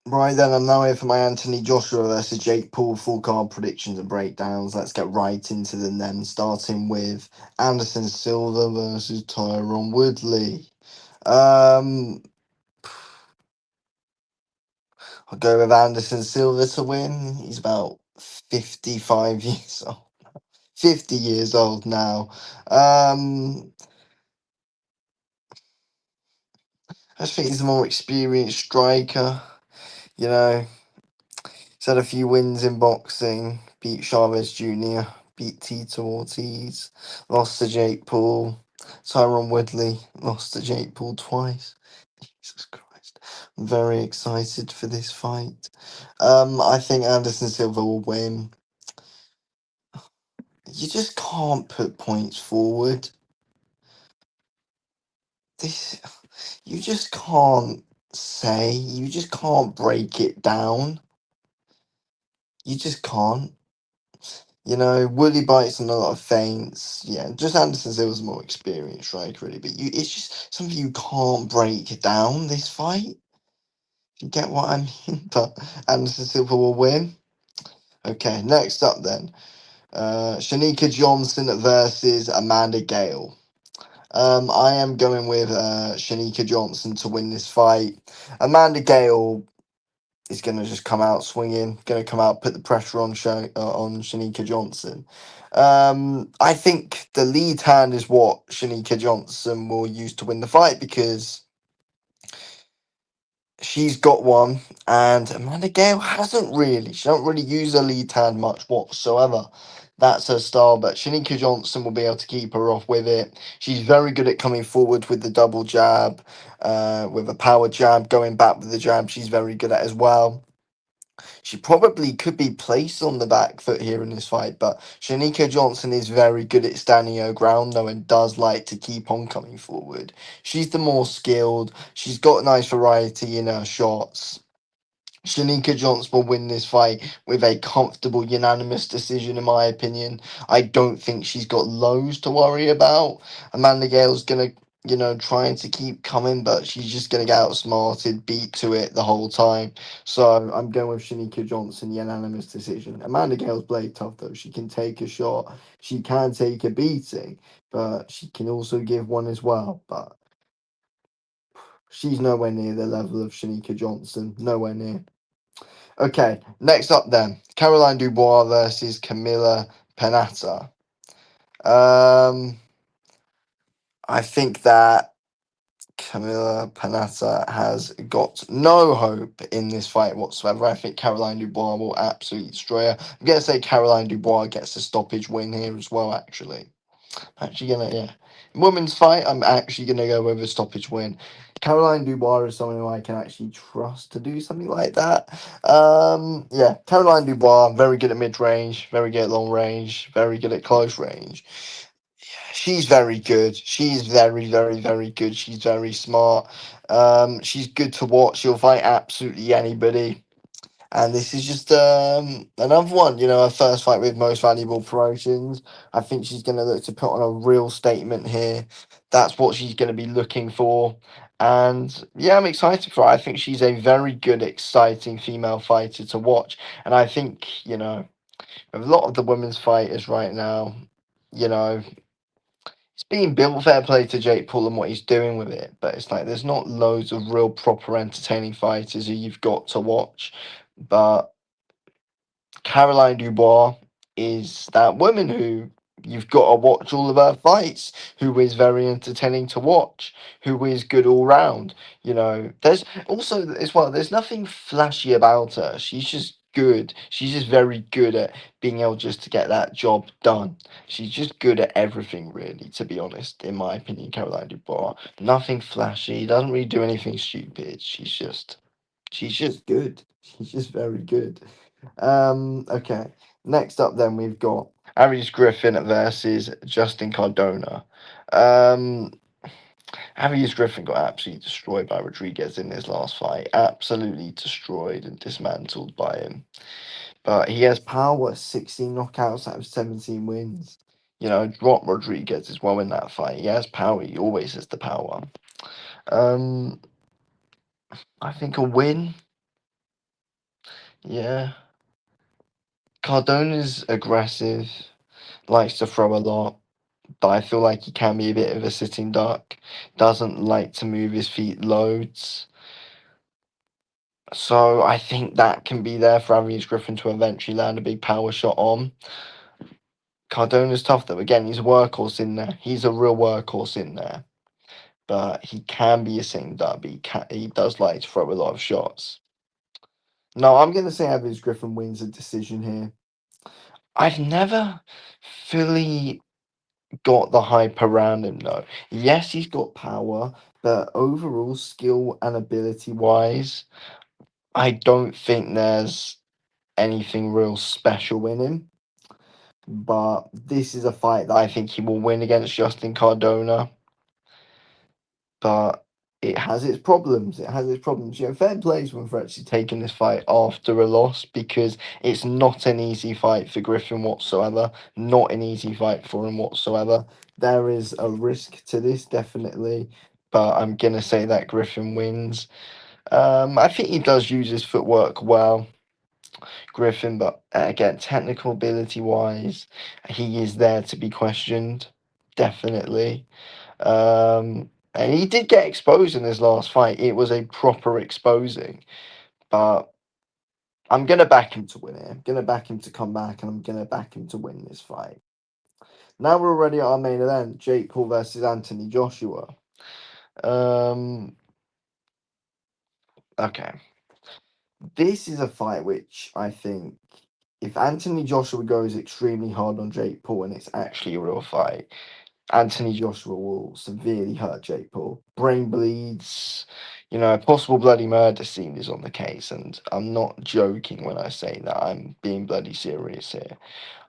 Right then, I'm now here for my Anthony Joshua versus Jake Paul full card predictions and breakdowns. Let's get right into them then, starting with Anderson Silva versus Tyron Woodley. Um, I'll go with Anderson Silva to win. He's about 55 years old. 50 years old now. I just think he's a more experienced striker. You know, he's had a few wins in boxing. Beat Chavez Jr., beat Tito Ortiz, lost to Jake Paul. Tyron Woodley lost to Jake Paul twice. Jesus Christ. I'm very excited for this fight. I think Anderson Silva will win. You just can't put points forward. This you just can't say. You just can't break it down. You just can't. Woodley bites on a lot of feints. Yeah, just Anderson Silva's more experienced, right? Really, but it's just something you can't break down. This fight, you get what I mean. But Anderson Silva will win. Okay, next up then, Shenica Johnson versus Amanda Gale. I am going with Shenica Johnson to win this fight. Amanda Gale is going to just come out swinging, going to come out, put the pressure on on Shenica Johnson. I think the lead hand is what Shenica Johnson will use to win the fight because she's got one, and Amanda Gale hasn't really. She don't really use her lead hand much whatsoever. That's her style, but Shenica Johnson will be able to keep her off with it. She's very good at coming forward with the double jab, with a power jab, going back with the jab. She's very good at as well. She probably could be placed on the back foot here in this fight, but Shenica Johnson is very good at standing her ground though and does like to keep on coming forward. She's the more skilled. She's got a nice variety in her shots. Shenica Johnson will win this fight with a comfortable unanimous decision, in my opinion. I don't think she's got lows to worry about. Amanda Gale's gonna, trying to keep coming, but she's just gonna get outsmarted, beat to it the whole time. So I'm going with Shenica Johnson, unanimous decision. Amanda Gale's blade tough though. She can take a shot, she can take a beating, but she can also give one as well. But she's nowhere near the level of Shenica Johnson. Nowhere near. Okay, next up then, Caroline Dubois versus Camila Panatta. Um, I think that Camila Panatta has got no hope in this fight whatsoever. I think Caroline Dubois will absolutely destroy her. I'm gonna say Caroline Dubois gets a stoppage win here as well. Actually gonna, yeah. Women's fight, I'm actually gonna go with a stoppage win. Caroline Dubois is someone who I can actually trust to do something like that. Yeah, Caroline Dubois, very good at mid range, very good at long range, very good at close range. She's very good. She's very, very, very good. She's very smart. She's good to watch. She'll fight absolutely anybody. And this is just another one, her first fight with Most Valuable Promotions. I think she's going to look to put on a real statement here. That's what she's going to be looking for. And yeah, I'm excited for her. I think she's a very good, exciting female fighter to watch. And I think, with a lot of the women's fighters right now, you know, it's being built fair play to Jake Paul and what he's doing with it. But it's like there's not loads of real proper entertaining fighters who you've got to watch. But Caroline Dubois is that woman who you've got to watch all of her fights, who is very entertaining to watch, who is good all round. There's also as well, there's nothing flashy about her. She's just good. She's just very good at being able just to get that job done. She's just good at everything, really, to be honest, in my opinion, Caroline Dubois. Nothing flashy, doesn't really do anything stupid. She's just good. She's just very good. Okay. Next up, then we've got Avious Griffin versus Justin Cardona. Um, Avious Griffin got absolutely destroyed by Rodriguez in his last fight. Absolutely destroyed and dismantled by him. But he has power, 16 knockouts out of 17 wins. Dropped Rodriguez as well in that fight. He has power. He always has the power. Um, I think a win. Yeah. Cardona's aggressive, likes to throw a lot, but I feel like he can be a bit of a sitting duck. Doesn't like to move his feet loads. So I think that can be there for Avious Griffin to eventually land a big power shot on. Cardona's tough though. Again, he's a workhorse in there. He's a real workhorse in there. But he can be a sitting duck, but he does like to throw a lot of shots. No, I'm going to say Avious Griffin wins a decision here. I've never fully got the hype around him though. Yes, he's got power, but overall skill and ability wise, I don't think there's anything real special in him. But this is a fight that I think he will win against Justin Cardona. But it has its problems. It has its problems. You know, fair play to him for actually taking this fight after a loss because it's not an easy fight for Griffin whatsoever. Not an easy fight for him whatsoever. There is a risk to this, definitely. But I'm going to say that Griffin wins. I think he does use his footwork well, Griffin, but again, technical ability wise, he is there to be questioned. Definitely. And he did get exposed in his last fight. It was a proper exposing. But I'm going to back him to win it. I'm going to back him to come back, and I'm going to back him to win this fight. Now we're already at our main event, Jake Paul versus Anthony Joshua. Okay. This is a fight which I think if Anthony Joshua goes extremely hard on Jake Paul and it's actually a real fight, Anthony Joshua will severely hurt Jake Paul. Brain bleeds, a possible bloody murder scene is on the case, and I'm not joking when I say that. I'm being bloody serious here.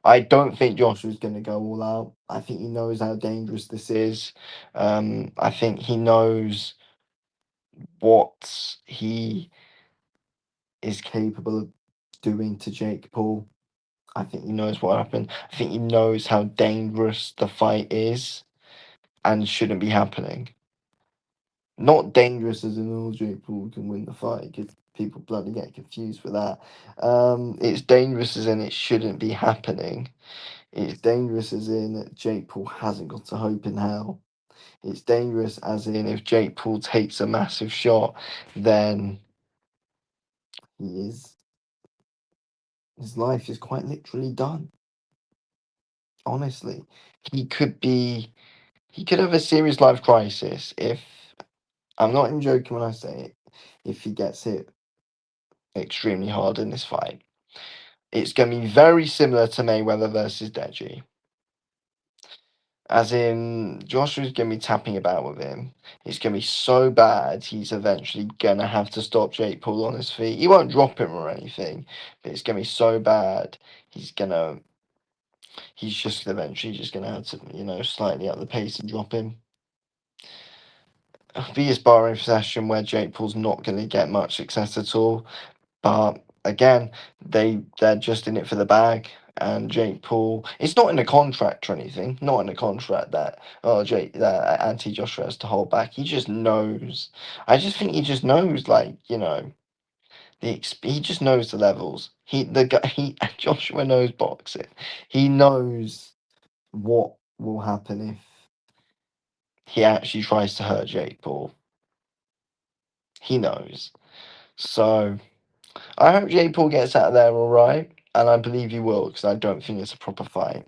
I don't think Joshua's going to go all out. I think he knows how dangerous this is. I think he knows what he is capable of doing to Jake Paul. I think he knows what happened. I think he knows how dangerous the fight is and shouldn't be happening. Not dangerous as in all Jake Paul can win the fight because people bloody get confused with that. It's dangerous as in it shouldn't be happening. It's dangerous as in Jake Paul hasn't got a hope in hell. It's dangerous as in if Jake Paul takes a massive shot, then he is his life is quite literally done. Honestly, he could be he could have a serious life crisis if I'm not even joking when I say it. If he gets hit extremely hard in this fight. It's going to be very similar to Mayweather versus Deji. As in, Joshua's going to be tapping about with him. It's going to be so bad, he's eventually going to have to stop Jake Paul on his feet. He won't drop him or anything, but it's going to be so bad, he's just eventually just going to have to, slightly up the pace and drop him. It'll be a sparring session where Jake Paul's not going to get much success at all. But again, they're just in it for the bag. And Jake Paul, it's not in a contract or anything. Not in a contract that that Anthony Joshua has to hold back. He just knows. I just think he just knows, he just knows the levels. Joshua knows boxing. He knows what will happen if he actually tries to hurt Jake Paul. He knows. So I hope Jake Paul gets out of there all right, and I believe he will because I don't think it's a proper fight.